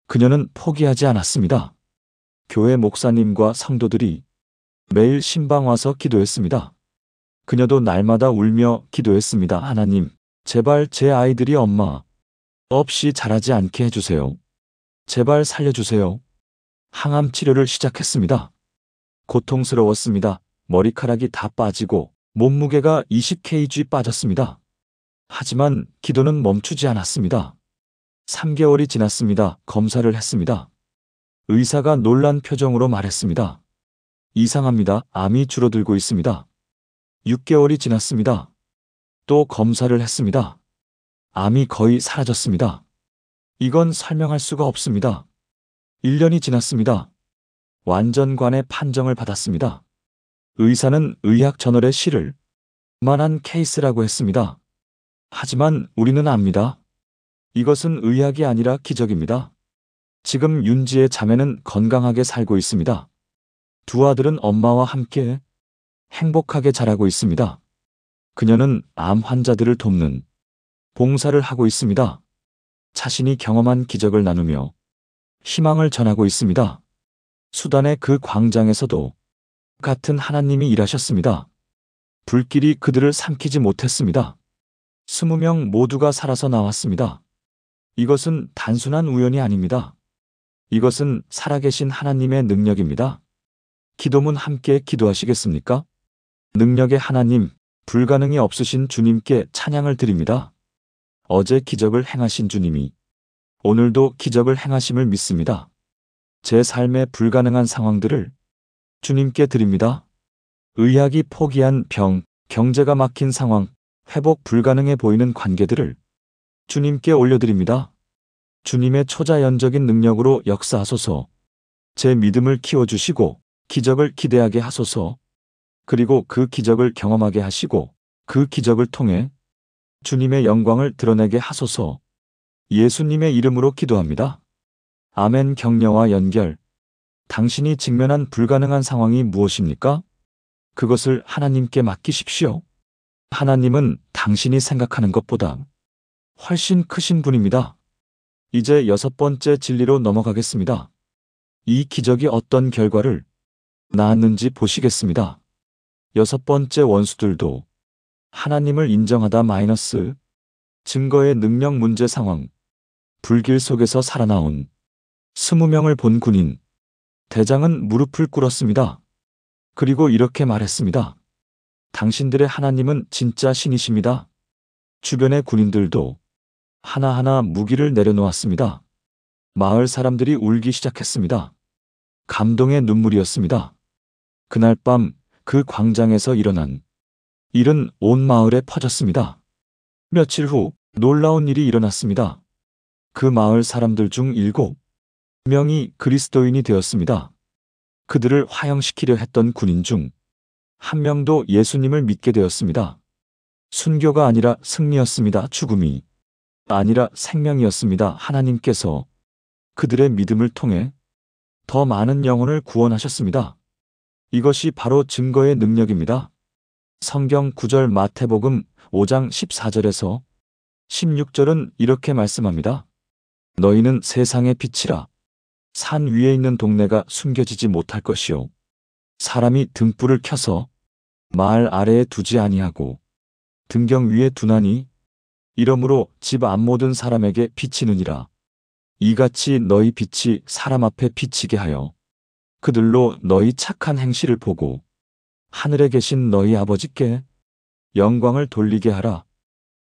그녀는 포기하지 않았습니다. 교회 목사님과 성도들이 매일 신방 와서 기도했습니다. 그녀도 날마다 울며 기도했습니다. 하나님, 제발 제 아이들이 엄마 없이 자라지 않게 해주세요. 제발 살려주세요. 항암 치료를 시작했습니다. 고통스러웠습니다. 머리카락이 다 빠지고 몸무게가 20kg 빠졌습니다. 하지만 기도는 멈추지 않았습니다. 3개월이 지났습니다. 검사를 했습니다. 의사가 놀란 표정으로 말했습니다. 이상합니다. 암이 줄어들고 있습니다. 6개월이 지났습니다. 또 검사를 했습니다. 암이 거의 사라졌습니다. 이건 설명할 수가 없습니다. 1년이 지났습니다. 완전관의 판정을 받았습니다. 의사는 의학 저널에 실을 만한 케이스라고 했습니다. 하지만 우리는 압니다. 이것은 의학이 아니라 기적입니다. 지금 윤지의 자매는 건강하게 살고 있습니다. 두 아들은 엄마와 함께 행복하게 자라고 있습니다. 그녀는 암 환자들을 돕는 봉사를 하고 있습니다. 자신이 경험한 기적을 나누며 희망을 전하고 있습니다. 수단의 그 광장에서도 같은 하나님이 일하셨습니다. 불길이 그들을 삼키지 못했습니다. 20명 모두가 살아서 나왔습니다. 이것은 단순한 우연이 아닙니다. 이것은 살아계신 하나님의 능력입니다. 기도문 함께 기도하시겠습니까? 능력의 하나님, 불가능이 없으신 주님께 찬양을 드립니다. 어제 기적을 행하신 주님이 오늘도 기적을 행하심을 믿습니다. 제 삶의 불가능한 상황들을 주님께 드립니다. 의학이 포기한 병, 경제가 막힌 상황, 회복 불가능해 보이는 관계들을 주님께 올려드립니다. 주님의 초자연적인 능력으로 역사하소서. 제 믿음을 키워주시고 기적을 기대하게 하소서. 그리고 그 기적을 경험하게 하시고 그 기적을 통해 주님의 영광을 드러내게 하소서. 예수님의 이름으로 기도합니다. 아멘. 격려와 연결. 당신이 직면한 불가능한 상황이 무엇입니까? 그것을 하나님께 맡기십시오. 하나님은 당신이 생각하는 것보다 훨씬 크신 분입니다. 이제 6번째 진리로 넘어가겠습니다. 이 기적이 어떤 결과를 낳았는지 보시겠습니다. 6번째, 원수들도 하나님을 인정하다 마이너스 증거의 능력 문제 상황. 불길 속에서 살아나온 20명을 본 군인. 대장은 무릎을 꿇었습니다. 그리고 이렇게 말했습니다. 당신들의 하나님은 진짜 신이십니다. 주변의 군인들도 하나하나 무기를 내려놓았습니다. 마을 사람들이 울기 시작했습니다. 감동의 눈물이었습니다. 그날 밤 그 광장에서 일어난 일은 온 마을에 퍼졌습니다. 며칠 후 놀라운 일이 일어났습니다. 그 마을 사람들 중 7명이 그리스도인이 되었습니다. 그들을 화형시키려 했던 군인 중 1명도 예수님을 믿게 되었습니다. 순교가 아니라 승리였습니다. 죽음이 아니라 생명이었습니다. 하나님께서 그들의 믿음을 통해 더 많은 영혼을 구원하셨습니다. 이것이 바로 증거의 능력입니다. 성경 구절 마태복음 5장 14절에서 16절은 이렇게 말씀합니다. 너희는 세상의 빛이라. 산 위에 있는 동네가 숨겨지지 못할 것이요. 사람이 등불을 켜서 마을 아래에 두지 아니하고 등경 위에 두나니 이러므로 집 안 모든 사람에게 비치느니라. 이같이 너희 빛이 사람 앞에 비치게 하여 그들로 너희 착한 행실을 보고 하늘에 계신 너희 아버지께 영광을 돌리게 하라.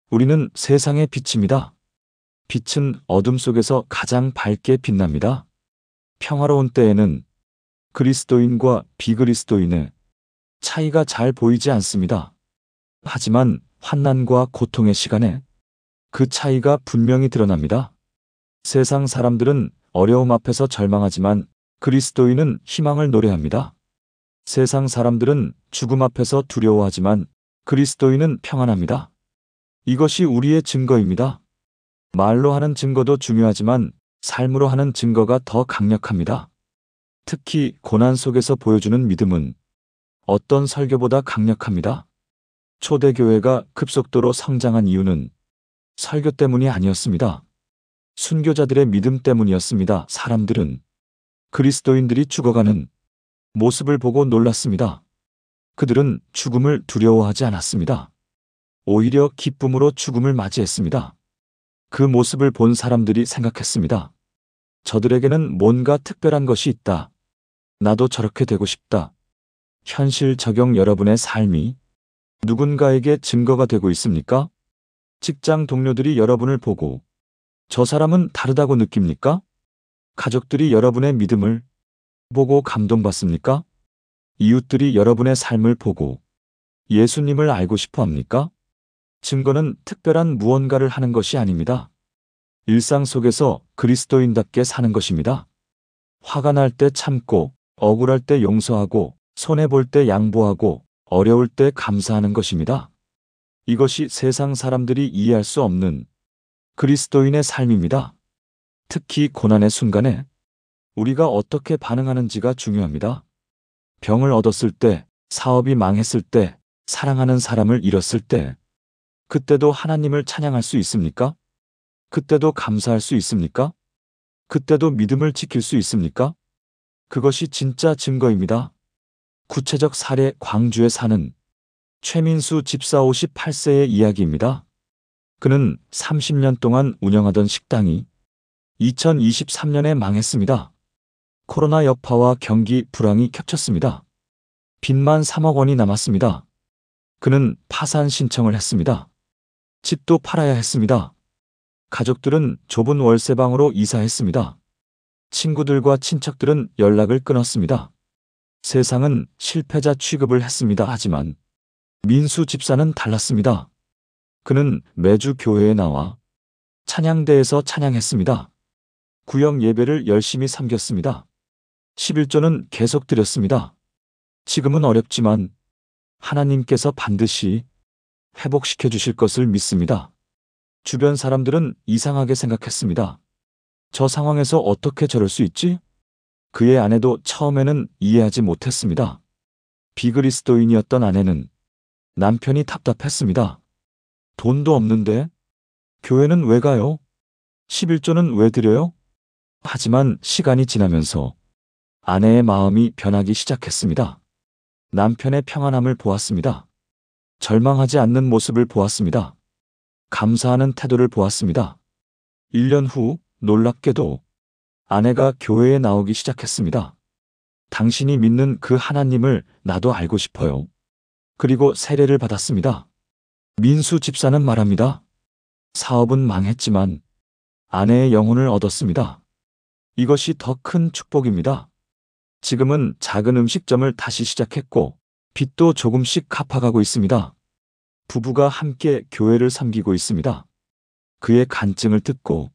우리는 세상의 빛입니다. 빛은 어둠 속에서 가장 밝게 빛납니다. 평화로운 때에는 그리스도인과 비그리스도인의 차이가 잘 보이지 않습니다. 하지만 환난과 고통의 시간에 그 차이가 분명히 드러납니다. 세상 사람들은 어려움 앞에서 절망하지만 그리스도인은 희망을 노래합니다. 세상 사람들은 죽음 앞에서 두려워하지만 그리스도인은 평안합니다. 이것이 우리의 증거입니다. 말로 하는 증거도 중요하지만 삶으로 하는 증거가 더 강력합니다. 특히 고난 속에서 보여주는 믿음은 어떤 설교보다 강력합니다. 초대교회가 급속도로 성장한 이유는 설교 때문이 아니었습니다. 순교자들의 믿음 때문이었습니다. 사람들은 그리스도인들이 죽어가는 모습을 보고 놀랐습니다. 그들은 죽음을 두려워하지 않았습니다. 오히려 기쁨으로 죽음을 맞이했습니다. 그 모습을 본 사람들이 생각했습니다. 저들에게는 뭔가 특별한 것이 있다. 나도 저렇게 되고 싶다. 현실 적용. 여러분의 삶이 누군가에게 증거가 되고 있습니까? 직장 동료들이 여러분을 보고 저 사람은 다르다고 느낍니까? 가족들이 여러분의 믿음을 보고 감동받습니까? 이웃들이 여러분의 삶을 보고 예수님을 알고 싶어 합니까? 증거는 특별한 무언가를 하는 것이 아닙니다. 일상 속에서 그리스도인답게 사는 것입니다. 화가 날 때 참고, 억울할 때 용서하고, 손해볼 때 양보하고, 어려울 때 감사하는 것입니다. 이것이 세상 사람들이 이해할 수 없는 그리스도인의 삶입니다. 특히 고난의 순간에 우리가 어떻게 반응하는지가 중요합니다. 병을 얻었을 때, 사업이 망했을 때, 사랑하는 사람을 잃었을 때, 그때도 하나님을 찬양할 수 있습니까? 그때도 감사할 수 있습니까? 그때도 믿음을 지킬 수 있습니까? 그것이 진짜 증거입니다. 구체적 사례. 광주에 사는 최민수 집사 58세의 이야기입니다. 그는 30년 동안 운영하던 식당이 2023년에 망했습니다. 코로나 여파와 경기 불황이 겹쳤습니다. 빚만 3억 원이 남았습니다. 그는 파산 신청을 했습니다. 집도 팔아야 했습니다. 가족들은 좁은 월세방으로 이사했습니다. 친구들과 친척들은 연락을 끊었습니다. 세상은 실패자 취급을 했습니다. 하지만 민수 집사는 달랐습니다. 그는 매주 교회에 나와 찬양대에서 찬양했습니다. 구역 예배를 열심히 섬겼습니다. 11조는 계속 드렸습니다. 지금은 어렵지만 하나님께서 반드시 회복시켜 주실 것을 믿습니다. 주변 사람들은 이상하게 생각했습니다. 저 상황에서 어떻게 저럴 수 있지? 그의 아내도 처음에는 이해하지 못했습니다. 비그리스도인이었던 아내는 남편이 답답했습니다. 돈도 없는데? 교회는 왜 가요? 11조는 왜 드려요? 하지만 시간이 지나면서 아내의 마음이 변하기 시작했습니다. 남편의 평안함을 보았습니다. 절망하지 않는 모습을 보았습니다. 감사하는 태도를 보았습니다. 1년 후 놀랍게도 아내가 교회에 나오기 시작했습니다. 당신이 믿는 그 하나님을 나도 알고 싶어요. 그리고 세례를 받았습니다. 민수 집사는 말합니다. 사업은 망했지만 아내의 영혼을 얻었습니다. 이것이 더 큰 축복입니다. 지금은 작은 음식점을 다시 시작했고 빚도 조금씩 갚아가고 있습니다. 부부가 함께 교회를 섬기고 있습니다. 그의 간증을 듣고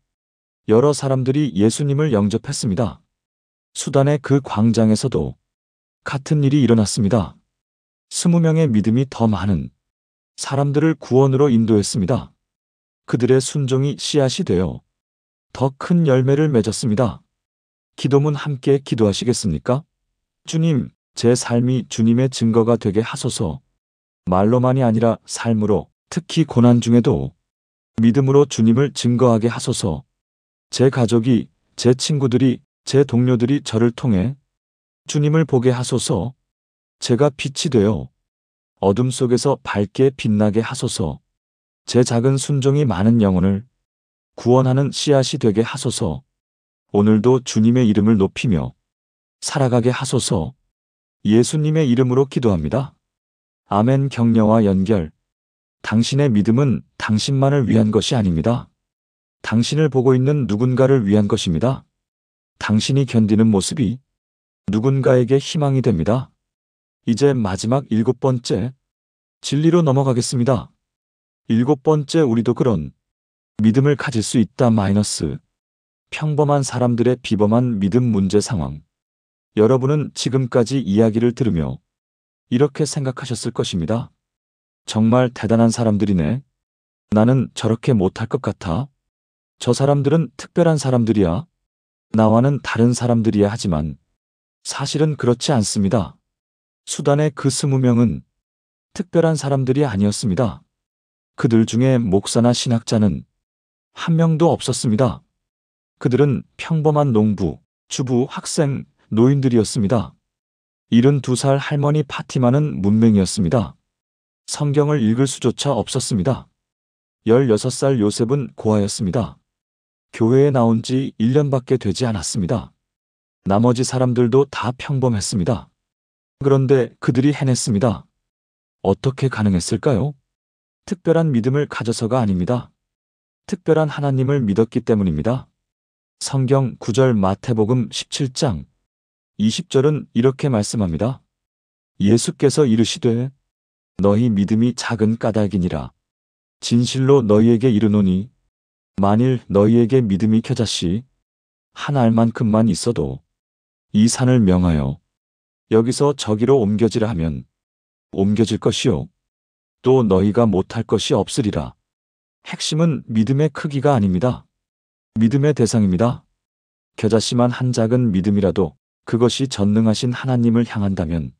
여러 사람들이 예수님을 영접했습니다. 수단의 그 광장에서도 같은 일이 일어났습니다. 20명의 믿음이 더 많은 사람들을 구원으로 인도했습니다. 그들의 순종이 씨앗이 되어 더 큰 열매를 맺었습니다. 기도문 함께 기도하시겠습니까? 주님, 제 삶이 주님의 증거가 되게 하소서. 말로만이 아니라 삶으로, 특히 고난 중에도 믿음으로 주님을 증거하게 하소서. 제 가족이, 제 친구들이, 제 동료들이 저를 통해 주님을 보게 하소서. 제가 빛이 되어 어둠 속에서 밝게 빛나게 하소서. 제 작은 순종이 많은 영혼을 구원하는 씨앗이 되게 하소서. 오늘도 주님의 이름을 높이며 살아가게 하소서. 예수님의 이름으로 기도합니다. 아멘 격려와 연결. 당신의 믿음은 당신만을 위한 것이 아닙니다. 당신을 보고 있는 누군가를 위한 것입니다. 당신이 견디는 모습이 누군가에게 희망이 됩니다. 이제 마지막 7번째, 진리로 넘어가겠습니다. 7번째, 우리도 그런 믿음을 가질 수 있다. 평범한 사람들의 비범한 믿음 문제 상황. 여러분은 지금까지 이야기를 들으며 이렇게 생각하셨을 것입니다. 정말 대단한 사람들이네. 나는 저렇게 못할 것 같아. 저 사람들은 특별한 사람들이야. 나와는 다른 사람들이야. 하지만 사실은 그렇지 않습니다. 수단의 그 20명은 특별한 사람들이 아니었습니다. 그들 중에 목사나 신학자는 한 명도 없었습니다. 그들은 평범한 농부, 주부, 학생, 노인들이었습니다. 72살 할머니 파티마는 문맹이었습니다. 성경을 읽을 수조차 없었습니다. 16살 요셉은 고아였습니다. 교회에 나온 지 1년밖에 되지 않았습니다. 나머지 사람들도 다 평범했습니다. 그런데 그들이 해냈습니다. 어떻게 가능했을까요? 특별한 믿음을 가져서가 아닙니다. 특별한 하나님을 믿었기 때문입니다. 성경 9절 마태복음 17장 20절은 이렇게 말씀합니다. 예수께서 이르시되 너희 믿음이 작은 까닭이니라. 진실로 너희에게 이르노니 만일 너희에게 믿음이 겨자씨 한 알만큼만 있어도 이 산을 명하여 여기서 저기로 옮겨지라 하면 옮겨질 것이요 또 너희가 못할 것이 없으리라. 핵심은 믿음의 크기가 아닙니다. 믿음의 대상입니다. 겨자씨만 한 작은 믿음이라도 그것이 전능하신 하나님을 향한다면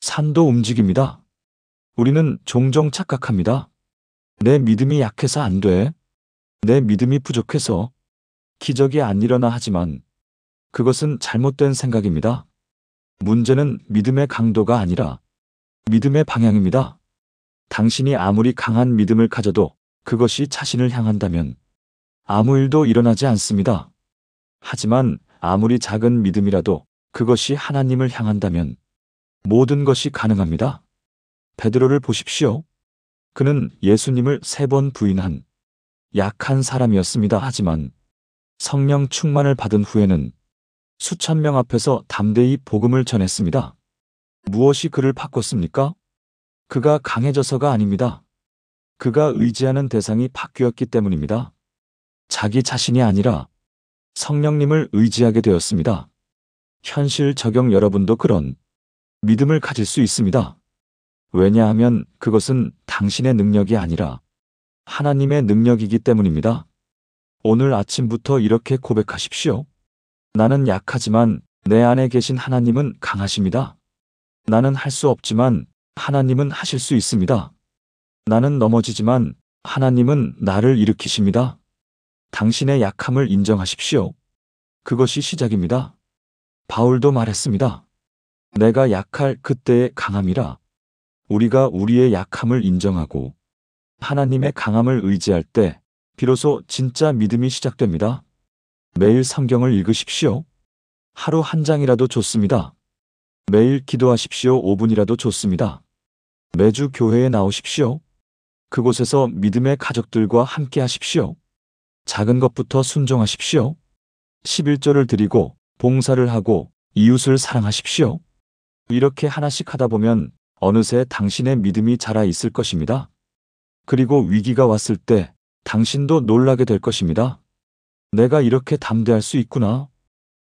산도 움직입니다. 우리는 종종 착각합니다. 내 믿음이 약해서 안 돼. 내 믿음이 부족해서 기적이 안 일어나. 하지만 그것은 잘못된 생각입니다. 문제는 믿음의 강도가 아니라 믿음의 방향입니다. 당신이 아무리 강한 믿음을 가져도 그것이 자신을 향한다면 아무 일도 일어나지 않습니다. 하지만 아무리 작은 믿음이라도 그것이 하나님을 향한다면 모든 것이 가능합니다. 베드로를 보십시오. 그는 예수님을 3번 부인한 약한 사람이었습니다. 하지만 성령 충만을 받은 후에는 수천 명 앞에서 담대히 복음을 전했습니다. 무엇이 그를 바꿨습니까? 그가 강해져서가 아닙니다. 그가 의지하는 대상이 바뀌었기 때문입니다. 자기 자신이 아니라 성령님을 의지하게 되었습니다. 현실 적용. 여러분도 그런 믿음을 가질 수 있습니다. 왜냐하면 그것은 당신의 능력이 아니라 하나님의 능력이기 때문입니다. 오늘 아침부터 이렇게 고백하십시오. 나는 약하지만 내 안에 계신 하나님은 강하십니다. 나는 할 수 없지만 하나님은 하실 수 있습니다. 나는 넘어지지만 하나님은 나를 일으키십니다. 당신의 약함을 인정하십시오. 그것이 시작입니다. 바울도 말했습니다. 내가 약할 그때의 강함이라. 우리가 우리의 약함을 인정하고 하나님의 강함을 의지할 때 비로소 진짜 믿음이 시작됩니다. 매일 성경을 읽으십시오. 하루 한 장이라도 좋습니다. 매일 기도하십시오. 5분이라도 좋습니다. 매주 교회에 나오십시오. 그곳에서 믿음의 가족들과 함께 하십시오. 작은 것부터 순종하십시오. 11조를 드리고 봉사를 하고 이웃을 사랑하십시오. 이렇게 하나씩 하다 보면 어느새 당신의 믿음이 자라 있을 것입니다. 그리고 위기가 왔을 때 당신도 놀라게 될 것입니다. 내가 이렇게 담대할 수 있구나.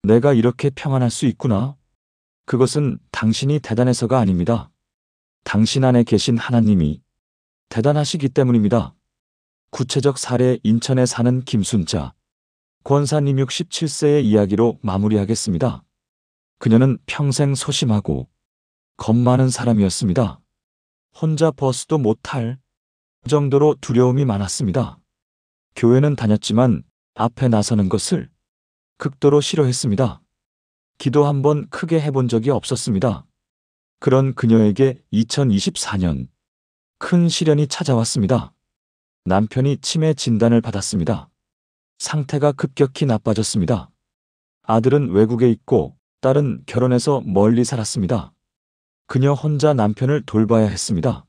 내가 이렇게 평안할 수 있구나. 그것은 당신이 대단해서가 아닙니다. 당신 안에 계신 하나님이 대단하시기 때문입니다. 구체적 사례. 인천에 사는 김순자 권사님 67세의 이야기로 마무리하겠습니다. 그녀는 평생 소심하고 겁 많은 사람이었습니다. 혼자 버스도 못 탈 정도로 두려움이 많았습니다. 교회는 다녔지만 앞에 나서는 것을 극도로 싫어했습니다. 기도 한 번 크게 해본 적이 없었습니다. 그런 그녀에게 2024년 큰 시련이 찾아왔습니다. 남편이 치매 진단을 받았습니다. 상태가 급격히 나빠졌습니다. 아들은 외국에 있고 딸은 결혼해서 멀리 살았습니다. 그녀 혼자 남편을 돌봐야 했습니다.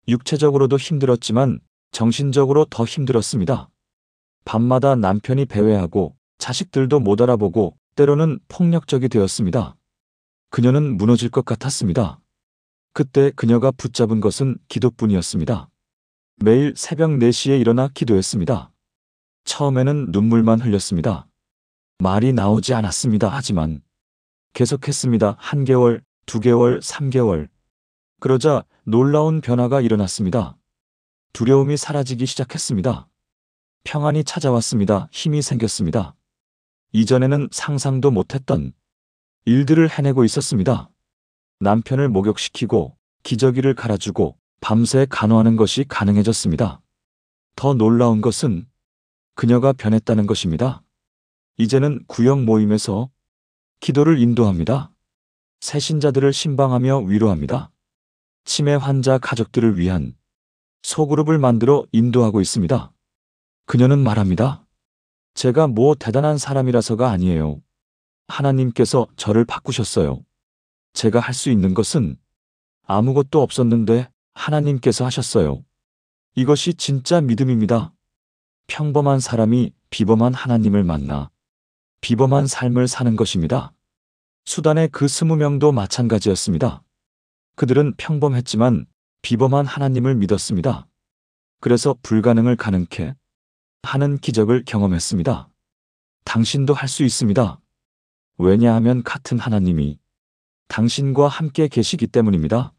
육체적으로도 힘들었지만 정신적으로 더 힘들었습니다. 밤마다 남편이 배회하고 자식들도 못 알아보고 때로는 폭력적이 되었습니다. 그녀는 무너질 것 같았습니다. 그때 그녀가 붙잡은 것은 기도뿐이었습니다. 매일 새벽 4시에 일어나 기도했습니다. 처음에는 눈물만 흘렸습니다. 말이 나오지 않았습니다. 하지만 계속했습니다. 1개월, 2개월, 3개월. 그러자 놀라운 변화가 일어났습니다. 두려움이 사라지기 시작했습니다. 평안이 찾아왔습니다. 힘이 생겼습니다. 이전에는 상상도 못했던 일들을 해내고 있었습니다. 남편을 목욕시키고 기저귀를 갈아주고 밤새 간호하는 것이 가능해졌습니다. 더 놀라운 것은 그녀가 변했다는 것입니다. 이제는 구역 모임에서 기도를 인도합니다. 새신자들을 신방하며 위로합니다. 치매 환자 가족들을 위한 소그룹을 만들어 인도하고 있습니다. 그녀는 말합니다. 제가 뭐 대단한 사람이라서가 아니에요. 하나님께서 저를 바꾸셨어요. 제가 할 수 있는 것은 아무것도 없었는데 하나님께서 하셨어요. 이것이 진짜 믿음입니다. 평범한 사람이 비범한 하나님을 만나 비범한 삶을 사는 것입니다. 수단의 그 20명도 마찬가지였습니다. 그들은 평범했지만 비범한 하나님을 믿었습니다. 그래서 불가능을 가능케 하는 기적을 경험했습니다. 당신도 할 수 있습니다. 왜냐하면 같은 하나님이 당신과 함께 계시기 때문입니다.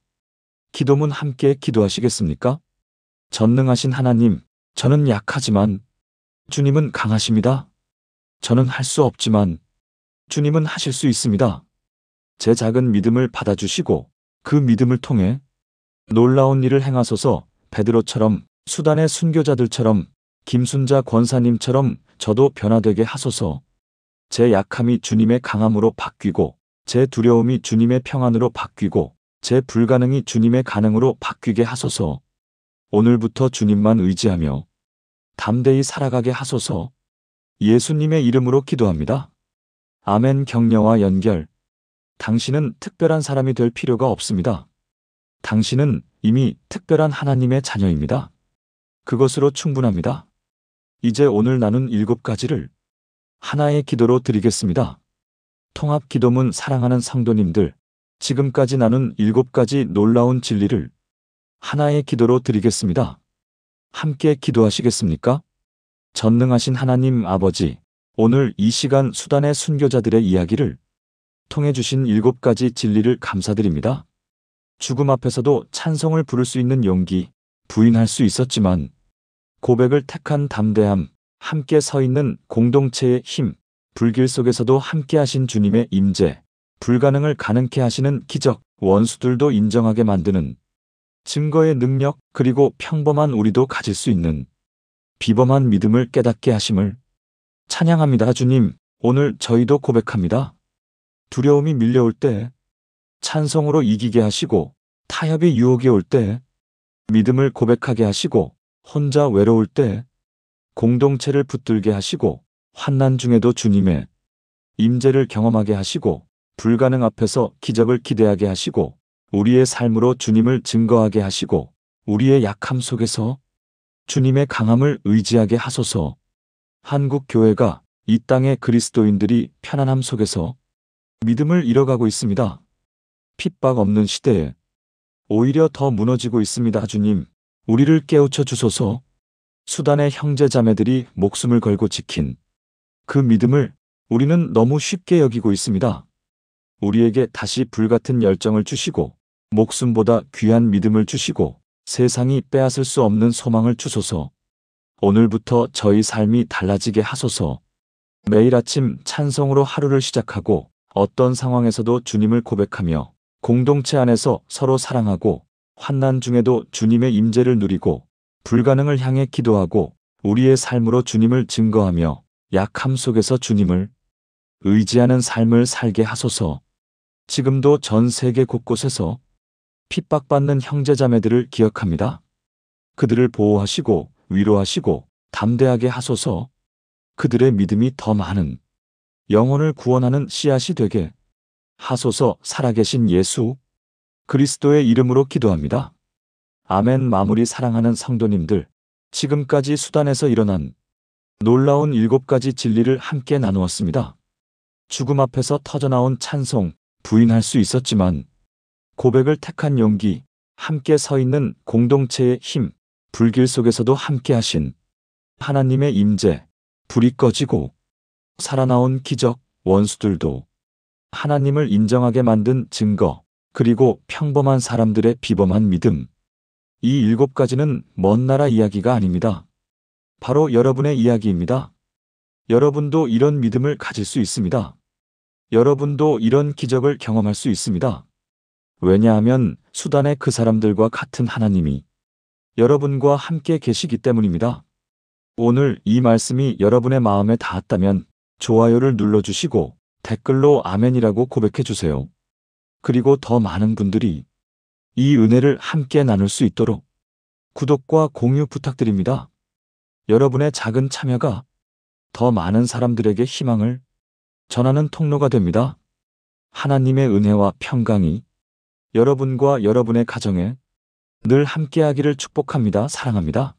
기도문 함께 기도하시겠습니까? 전능하신 하나님, 저는 약하지만 주님은 강하십니다. 저는 할 수 없지만 주님은 하실 수 있습니다. 제 작은 믿음을 받아주시고 그 믿음을 통해 놀라운 일을 행하소서. 베드로처럼, 수단의 순교자들처럼, 김순자 권사님처럼 저도 변화되게 하소서. 제 약함이 주님의 강함으로 바뀌고 제 두려움이 주님의 평안으로 바뀌고 제 불가능이 주님의 가능으로 바뀌게 하소서. 오늘부터 주님만 의지하며 담대히 살아가게 하소서. 예수님의 이름으로 기도합니다. 아멘. 격려와 연결. 당신은 특별한 사람이 될 필요가 없습니다. 당신은 이미 특별한 하나님의 자녀입니다. 그것으로 충분합니다. 이제 오늘 나눈 7가지를 하나의 기도로 드리겠습니다. 통합 기도문. 사랑하는 성도님들, 지금까지 나눈 7가지 놀라운 진리를 하나의 기도로 드리겠습니다. 함께 기도하시겠습니까? 전능하신 하나님 아버지, 오늘 이 시간 수단의 순교자들의 이야기를 통해 주신 7가지 진리를 감사드립니다. 죽음 앞에서도 찬송을 부를 수 있는 용기, 부인할 수 있었지만 고백을 택한 담대함, 함께 서 있는 공동체의 힘, 불길 속에서도 함께 하신 주님의 임재, 불가능을 가능케 하시는 기적, 원수들도 인정하게 만드는 증거의 능력, 그리고 평범한 우리도 가질 수 있는 비범한 믿음을 깨닫게 하심을 찬양합니다. 주님, 오늘 저희도 고백합니다. 두려움이 밀려올 때 찬송으로 이기게 하시고, 타협의 유혹이 올 때 믿음을 고백하게 하시고, 혼자 외로울 때 공동체를 붙들게 하시고, 환난 중에도 주님의 임재를 경험하게 하시고, 불가능 앞에서 기적을 기대하게 하시고, 우리의 삶으로 주님을 증거하게 하시고, 우리의 약함 속에서 주님의 강함을 의지하게 하소서. 한국 교회가 이 땅의 그리스도인들이 편안함 속에서 믿음을 잃어가고 있습니다. 핍박 없는 시대에 오히려 더 무너지고 있습니다. 주님, 우리를 깨우쳐 주소서. 수단의 형제자매들이 목숨을 걸고 지킨 그 믿음을 우리는 너무 쉽게 여기고 있습니다. 우리에게 다시 불같은 열정을 주시고, 목숨보다 귀한 믿음을 주시고, 세상이 빼앗을 수 없는 소망을 주소서. 오늘부터 저희 삶이 달라지게 하소서. 매일 아침 찬송으로 하루를 시작하고, 어떤 상황에서도 주님을 고백하며, 공동체 안에서 서로 사랑하고, 환난 중에도 주님의 임재를 누리고, 불가능을 향해 기도하고, 우리의 삶으로 주님을 증거하며, 약함 속에서 주님을 의지하는 삶을 살게 하소서. 지금도 전 세계 곳곳에서 핍박받는 형제자매들을 기억합니다. 그들을 보호하시고 위로하시고 담대하게 하소서. 그들의 믿음이 더 많은 영혼을 구원하는 씨앗이 되게 하소서. 살아계신 예수, 그리스도의 이름으로 기도합니다. 아멘. 마무리. 사랑하는 성도님들, 지금까지 수단에서 일어난 놀라운 7가지 진리를 함께 나누었습니다. 죽음 앞에서 터져나온 찬송, 부인할 수 있었지만 고백을 택한 용기, 함께 서 있는 공동체의 힘, 불길 속에서도 함께 하신 하나님의 임재, 불이 꺼지고 살아나온 기적, 원수들도 하나님을 인정하게 만든 증거, 그리고 평범한 사람들의 비범한 믿음. 이 7가지는 먼 나라 이야기가 아닙니다. 바로 여러분의 이야기입니다. 여러분도 이런 믿음을 가질 수 있습니다. 여러분도 이런 기적을 경험할 수 있습니다. 왜냐하면 수단의 그 사람들과 같은 하나님이 여러분과 함께 계시기 때문입니다. 오늘 이 말씀이 여러분의 마음에 닿았다면 좋아요를 눌러주시고 댓글로 아멘이라고 고백해 주세요. 그리고 더 많은 분들이 이 은혜를 함께 나눌 수 있도록 구독과 공유 부탁드립니다. 여러분의 작은 참여가 더 많은 사람들에게 희망을 전하는 통로가 됩니다. 하나님의 은혜와 평강이 여러분과 여러분의 가정에 늘 함께하기를 축복합니다. 사랑합니다.